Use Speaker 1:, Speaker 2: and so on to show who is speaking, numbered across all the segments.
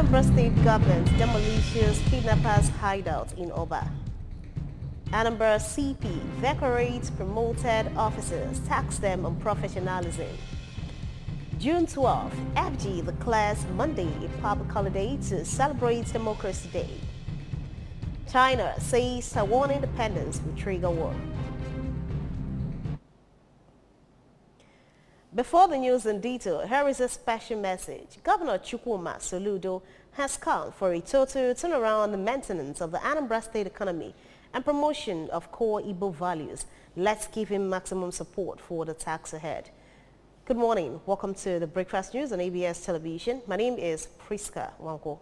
Speaker 1: Anambra State government demolishes kidnappers' hideout in Oba. Anambra CP decorates promoted officers, tax them on professionalism. June 12th, FG declares Monday a public holiday to celebrate Democracy Day. China says Taiwan independence will trigger war. Before the news in detail, here is a special message. Governor Chukwuma Soludo has called for a total turnaround and maintenance of the Anambra State economy and promotion of core Igbo values. Let's give him maximum support for the task ahead. Good morning. Welcome to the Breakfast News on ABS Television. My name is Priska Wanko.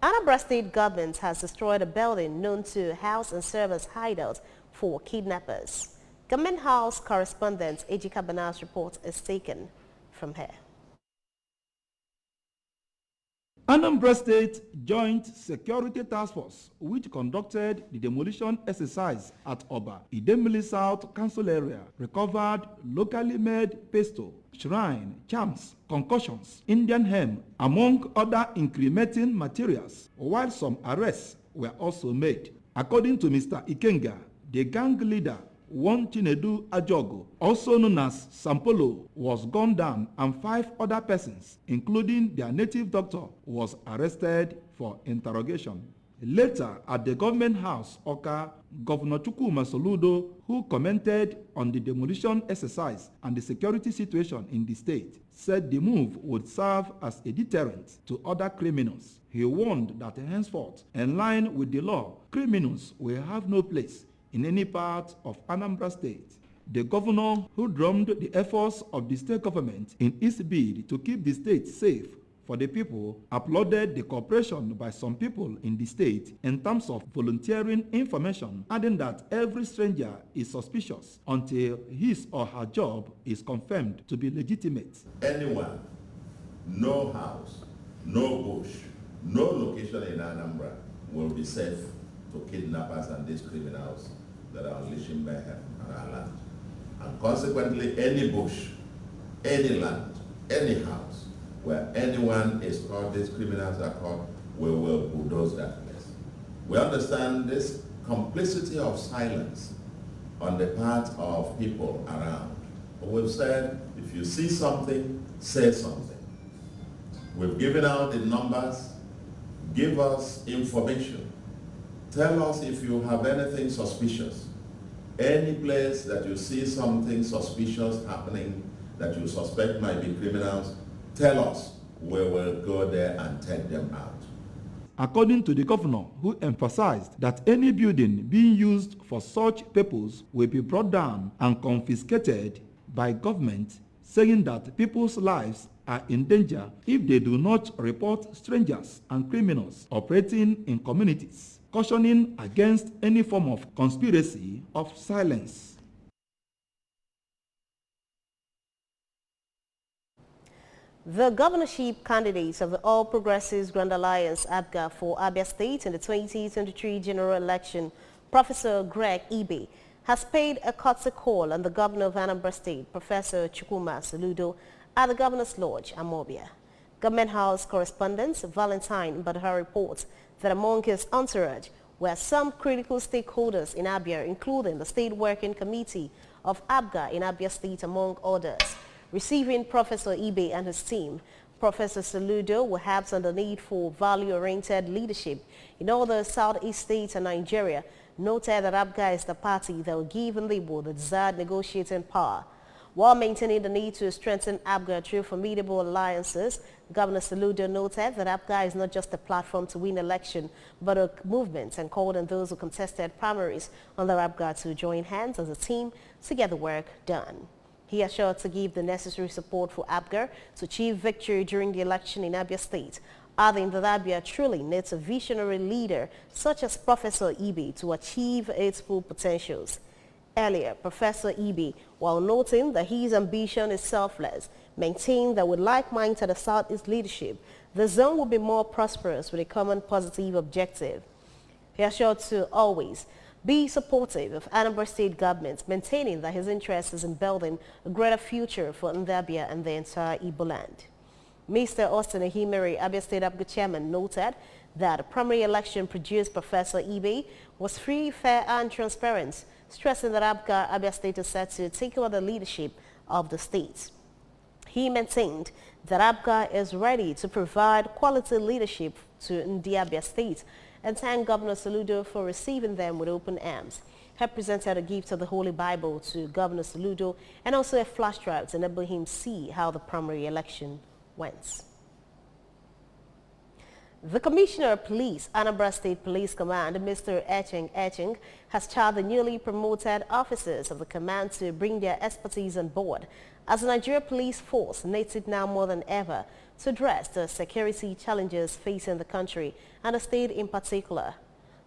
Speaker 1: Anambra State government has destroyed a building known to house and servers hideouts for kidnappers. Government House correspondent Ejika Bana's report is taken from here.
Speaker 2: Anambra State Joint Security Task Force, which conducted the demolition exercise at Oba, Idemili South Council area, recovered locally made pesto, shrine, charms, concussions, Indian hemp, among other incriminating materials, while some arrests were also made. According to Mr. Ikenga, the gang leader, One Chinedu Ajogo, also known as Sampolo, was gunned down and 5 other persons, including their native doctor, was arrested for interrogation. Later, at the government house, Oka, Governor Chukwuma Soludo, who commented on the demolition exercise and the security situation in the state, said the move would serve as a deterrent to other criminals. He warned that henceforth, in line with the law, criminals will have no place in any part of Anambra State. The governor, who drummed the efforts of the state government in its bid to keep the state safe for the people, applauded the cooperation by some people in the state in terms of volunteering information, adding that every stranger is suspicious until his or her job is confirmed to be legitimate.
Speaker 3: Anyone, no house, no bush, no location in Anambra will be safe to kidnappers and these criminals that are unleashing mayhem on our land. And consequently, any bush, any land, any house where anyone is caught, these criminals are caught, we will bulldoze that place. We understand this complicity of silence on the part of people around. But we've said, if you see something, say something. We've given out the numbers, give us information. Tell us if you have anything suspicious. Any place that you see something suspicious happening that you suspect might be criminals, tell us. We will go there and take them out.
Speaker 2: According to the governor, who emphasized that any building being used for such purpose will be brought down and confiscated by government, saying that people's lives are in danger if they do not report strangers and criminals operating in communities, cautioning against any form of conspiracy of silence.
Speaker 1: The governorship candidates of the All Progressives Grand Alliance ABGA for Abia State in the 2023 general election, Professor Greg Ibe, has paid a courtesy call on the governor of Anambra State, Professor Chukwuma Soludo, at the Governor's Lodge, Amobia. Government House correspondent Valentine Badhar reports that among his entourage were some critical stakeholders in Abia, including the State Working Committee of ABGA in Abia State, among others. Receiving Professor Ibe and his team, Professor Soludo will have on the need for value-oriented leadership in all the southeast states and Nigeria, noted that ABGA is the party that will give Igbo the desired negotiating power. While maintaining the need to strengthen ABGA through formidable alliances, Governor Soludo noted that ABGA is not just a platform to win election, but a movement, and called on those who contested primaries under ABGA to join hands as a team to get the work done. He assured to give the necessary support for ABGA to achieve victory during the election in Abia State, adding that Abia truly needs a visionary leader such as Professor Ibe to achieve its full potentials. Earlier, Professor Ibe, while noting that his ambition is selfless, maintained that with like-minded to the Southeast leadership, the zone will be more prosperous with a common positive objective. He assured to always be supportive of Anambra State government, maintaining that his interest is in building a greater future for Ndabia and the entire Igbo land. Mr. Austin Ehimere, Abia State APGA chairman, noted that the primary election produced Professor Ibe was free, fair and transparent, stressing that Abia State is set to take over the leadership of the state. He maintained that APGA is ready to provide quality leadership to the Abia State and thanked Governor Soludo for receiving them with open arms. He presented a gift of the Holy Bible to Governor Soludo and also a flash drive to enable him see how the primary election went. The Commissioner of Police, Anambra State Police Command, Mr. Echeng, has charged the newly promoted officers of the command to bring their expertise on board as the Nigeria Police Force needs it now more than ever to address the security challenges facing the country and the state in particular.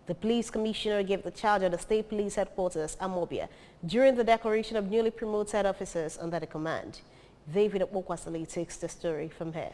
Speaker 1: The Police Commissioner gave the charge at the State Police Headquarters, Amobia, during the decoration of newly promoted officers under the command. David Okwasali takes the story from here.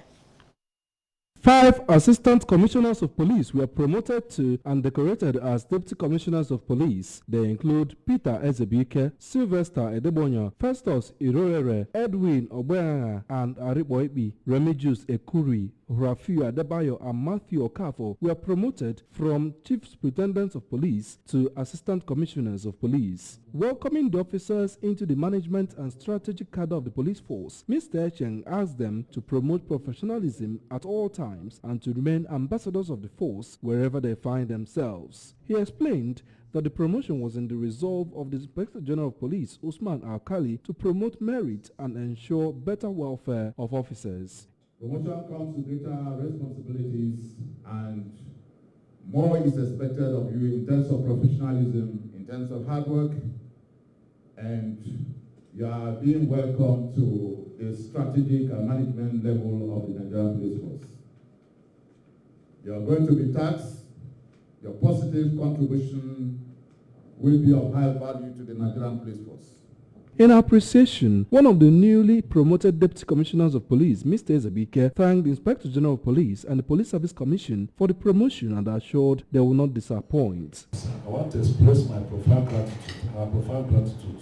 Speaker 4: 5 assistant commissioners of police were promoted to and decorated as deputy commissioners of police. They include Peter Ezebike, Sylvester Edebonya, Festus Irorere, Edwin Obeanga, and Ariboibi. Remigius Ekuri, Rafiu Adebayo, and Matthew Okafo were promoted from chief superintendents of police to assistant commissioners of police. Welcoming the officers into the management and strategic cadre of the police force, Mr. Echeng asked them to promote professionalism at all times and to remain ambassadors of the force wherever they find themselves. He explained that the promotion was in the resolve of the Inspector General of Police, Usman Alkali, to promote merit and ensure better welfare of officers.
Speaker 5: Promotion comes with greater responsibilities and more is expected of you in terms of professionalism, in terms of hard work, and you are being welcomed to the strategic and management level of the Nigerian Police Force. You are going to be taxed. Your positive contribution will be of high value to the Nigerian Police Force.
Speaker 4: In appreciation, one of the newly promoted Deputy Commissioners of Police, Mr. Ezebike, thanked the Inspector General of Police and the Police Service Commission for the promotion and assured they will not disappoint.
Speaker 6: I want to express my profound gratitude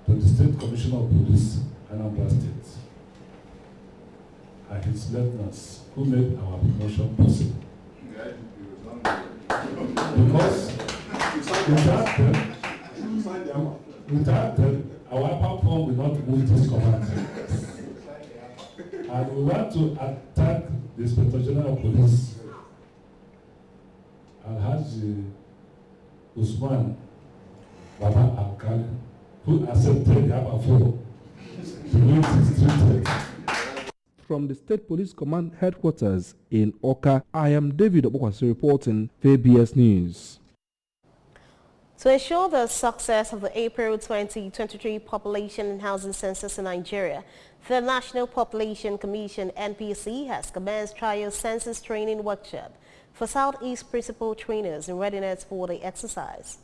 Speaker 6: to the State Commissioner of Police, Anambra State, and his lieutenants who made our promotion possible. Because without them, our platform will not move this command. And we want to attack the Inspector General of Police, Alhaji Usman Baba Alkali, who accepted the Abafo to lead his treatment.
Speaker 4: From the State Police Command Headquarters in Oka, I am David Obokwasi reporting for ABS News.
Speaker 1: To ensure the success of the April 2023 Population and Housing Census in Nigeria, the National Population Commission (NPC) has commenced trial census training workshop for Southeast principal trainers in readiness for the exercise.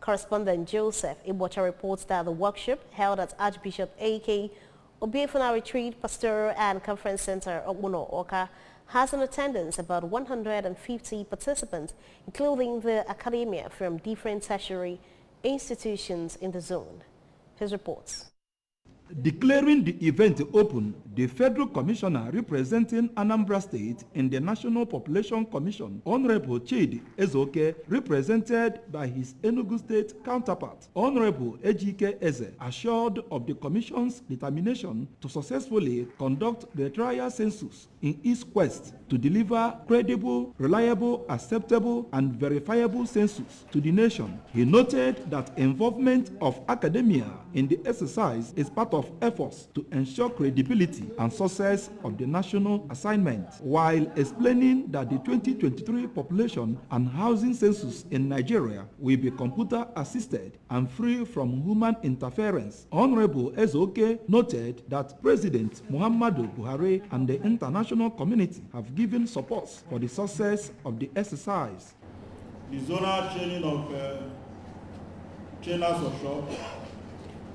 Speaker 1: Correspondent Joseph Ibocha reports that the workshop held at Archbishop A.K. Obiefuna Retreat Pastoral and Conference Center, Ogbono, Oka, has in attendance about 150 participants, including the academia from different tertiary institutions in the zone. His reports.
Speaker 2: Declaring the event open, the Federal Commissioner representing Anambra State in the National Population Commission, Honorable Chidi Ezoke, represented by his Enugu State counterpart, Honorable Ejike Eze, assured of the Commission's determination to successfully conduct the trial census in its quest to deliver credible, reliable, acceptable, and verifiable census to the nation. He noted that involvement of academia in the exercise is part of efforts to ensure credibility and success of the national assignment, while explaining that the 2023 population and housing census in Nigeria will be computer assisted and free from human interference. Honorable Ezoke noted that President Muhammadu Buhari and the international community have given support for the success of the exercise.
Speaker 7: The zonal training of trainers of shop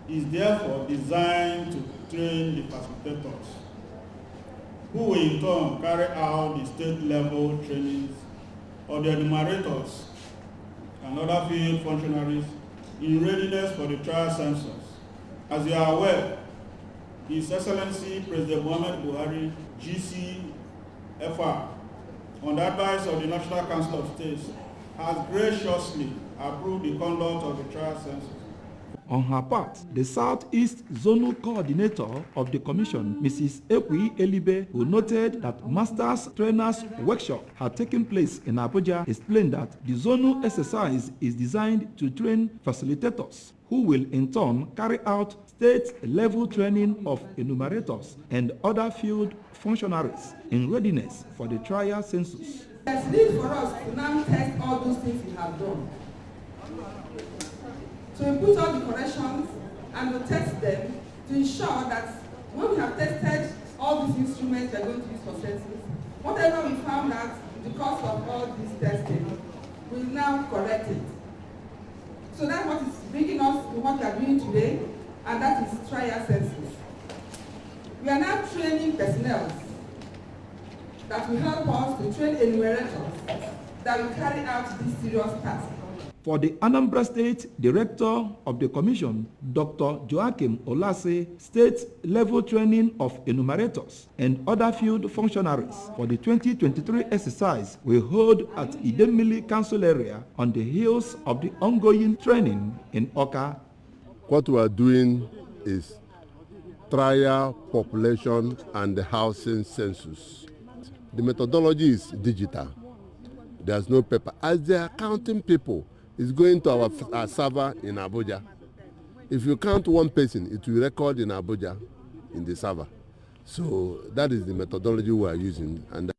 Speaker 7: is therefore designed to train the facilitators, who will in turn carry out the state level trainings of the enumerators and other field functionaries in readiness for the trial census. As you are aware, His Excellency President Muhammad Buhari, GCFR, on the advice of the National Council of States, has graciously approved the conduct of the trial census.
Speaker 2: On her part, the Southeast Zonal Coordinator of the Commission, Mrs. Ekwi Elibe, who noted that Masters Trainers Workshop had taken place in Abuja, explained that the zonal exercise is designed to train facilitators who will in turn carry out state-level training of enumerators and other field functionaries in readiness for the trial census.
Speaker 8: There's need for us to now test all those things we have done. So we put all the corrections and we test them to ensure that when we have tested all these instruments we are going to use for census, whatever we found out in the course of all this testing, we will now correct it. So that's what is bringing us to what we are doing today, and that is trial census. We are now training personnel that will help us to train enumerators that will carry out this serious task.
Speaker 2: For the Anambra State Director of the Commission, Dr. Joachim Olase, state-level training of enumerators and other field functionaries for the 2023 exercise will hold at Idemili Council area on the heels of the ongoing training in Oka.
Speaker 9: What we are doing is trial population and the housing census. The methodology is digital. There's no paper. As they are counting people, it's going to our server in Abuja. If you count one person, it will record in Abuja in the server. So that is the methodology we are using. And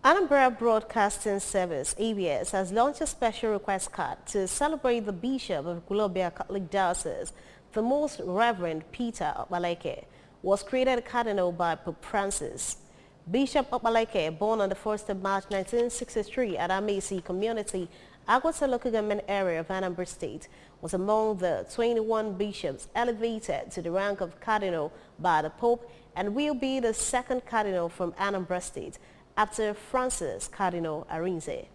Speaker 1: Anambra Broadcasting Service, ABS, has launched a special request card to celebrate the Bishop of Golobia Catholic Diocese. The Most Reverend Peter Okpalaeke was created Cardinal by Pope Francis. Bishop Okpalaeke, born on the 1st of March 1963 at Amesi Community, Agwata local government area of Anambra State, was among the 21 bishops elevated to the rank of Cardinal by the Pope and will be the second Cardinal from Anambra State after Francis Cardinal Arinze.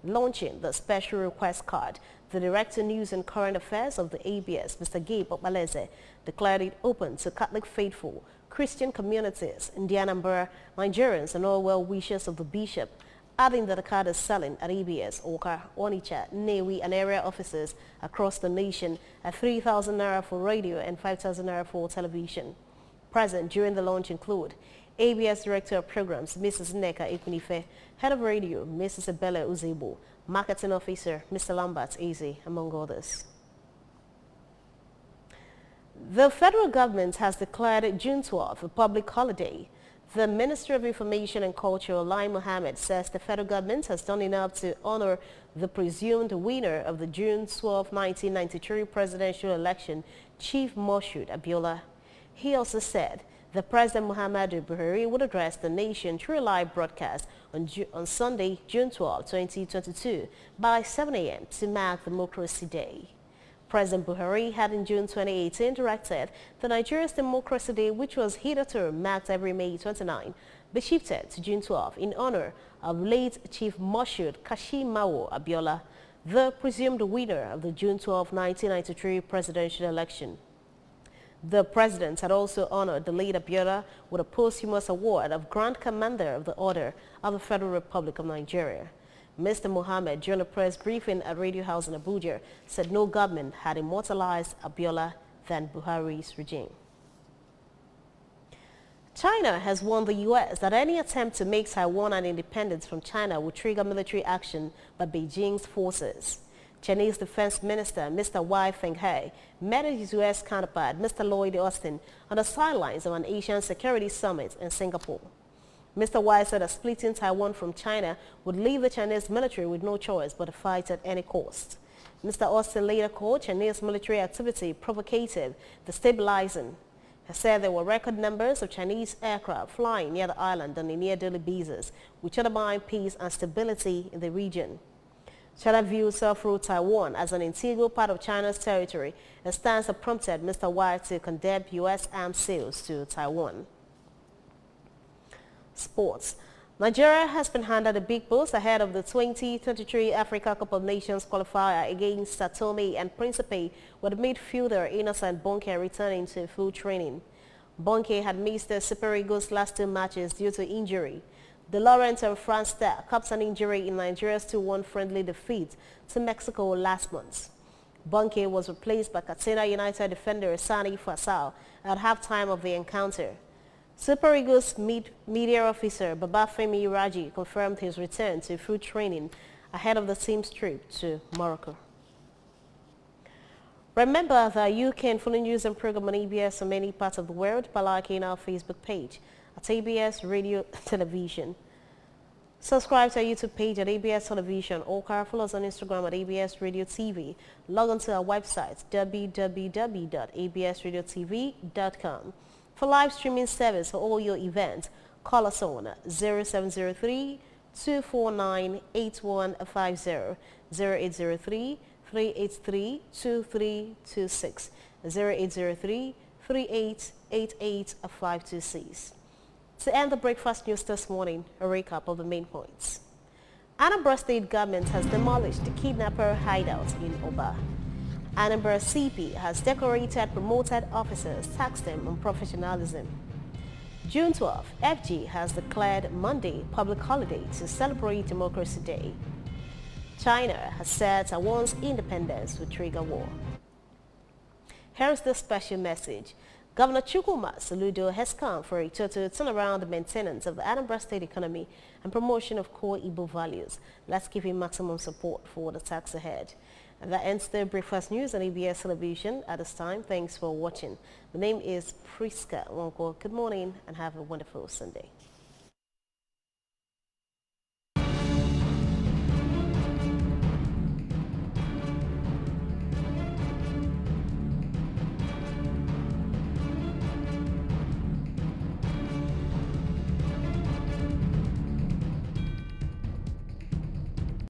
Speaker 1: Launching the special request card, the Director News and Current Affairs of the ABS, Mr. Gabe Okpalaeze, declared it open to Catholic faithful, Christian communities in the Anambra, Nigerians and all well-wishers of the Bishop, adding that the card is selling at ABS, Oka, Onitsha, Nnewi and area offices across the nation at 3,000 naira for radio and 5,000 naira for television. Present during the launch include ABS Director of Programs, Mrs. Nneka Ekunife, Head of Radio, Mrs. Abela Uzebo, Marketing Officer, Mr. Lambert Eze, among others. The federal government has declared June 12th a public holiday. The Minister of Information and Culture, Lai Mohammed, says the federal government has done enough to honor the presumed winner of the June 12, 1993 presidential election, Chief Moshood Abiola. He also said that President Muhammadu Buhari would address the nation through a live broadcast on Sunday, June 12, 2022 by 7 a.m. to mark Democracy Day. President Buhari had in June 2018 directed that Nigeria's Democracy Day, which was hitherto marked every May 29, be shifted to June 12 in honor of late Chief Moshood Kashimawo Abiola, the presumed winner of the June 12, 1993 presidential election. The president had also honored the late Abiola with a posthumous award of Grand Commander of the Order of the Federal Republic of Nigeria. Mr. Mohammed, during a press briefing at Radio House in Abuja, said no government had immortalized Abiola than Buhari's regime. China has warned the U.S. that any attempt to make Taiwan an independence from China will trigger military action by Beijing's forces. Chinese Defense Minister Mr. Wei Fenghe met his U.S. counterpart Mr. Lloyd Austin on the sidelines of an Asian Security Summit in Singapore. Mr. Wei said that splitting Taiwan from China would leave the Chinese military with no choice but to fight at any cost. Mr. Austin later called Chinese military activity provocative, destabilizing. He said there were record numbers of Chinese aircraft flying near the island on a near-daily basis, which undermine peace and stability in the region. China views self-ruled Taiwan as an integral part of China's territory, a stance that prompted Mr. Wei to condemn U.S. arms sales to Taiwan. Sports. Nigeria has been handed a big boost ahead of the 2023 Africa Cup of Nations qualifier against Sao Tome and Principe, with midfielder Innocent Bonke returning to full training. Bonke had missed the Super Eagles' last 2 matches due to injury. The Laurent and France star copped an injury in Nigeria's 2-1 friendly defeat to Mexico last month. Bonke was replaced by Katsina United defender Sani Fasal at halftime of the encounter. Super Eagles media officer Babafemi Raji confirmed his return to full training ahead of the team's trip to Morocco. Remember that you can follow news and program on ABS on many parts of the world by liking our Facebook page at ABS Radio Television. Subscribe to our YouTube page at ABS Television or follow us on Instagram at ABS Radio TV. Log on to our website www.absradiotv.com. For live streaming service for all your events, call us on 0703-249-8150, 0803-383-2326, 0803-3888-526. To end the breakfast news this morning, a recap of the main points. Anambra State government has demolished the kidnapper hideout in Oba. Anambra CP has decorated promoted officers, taxed them on professionalism. June 12, FG has declared Monday public holiday to celebrate Democracy Day. China has said Taiwan's independence will trigger war. Here's the special message. Governor Chukwuma Soludo has come for a total turnaround the maintenance of the Anambra State economy and promotion of core Igbo values. Let's give him maximum support for the task ahead. And that ends the breakfast news on ABS Television at this time. Thanks for watching. The name is Priska Wonko. Good morning and have a wonderful Sunday.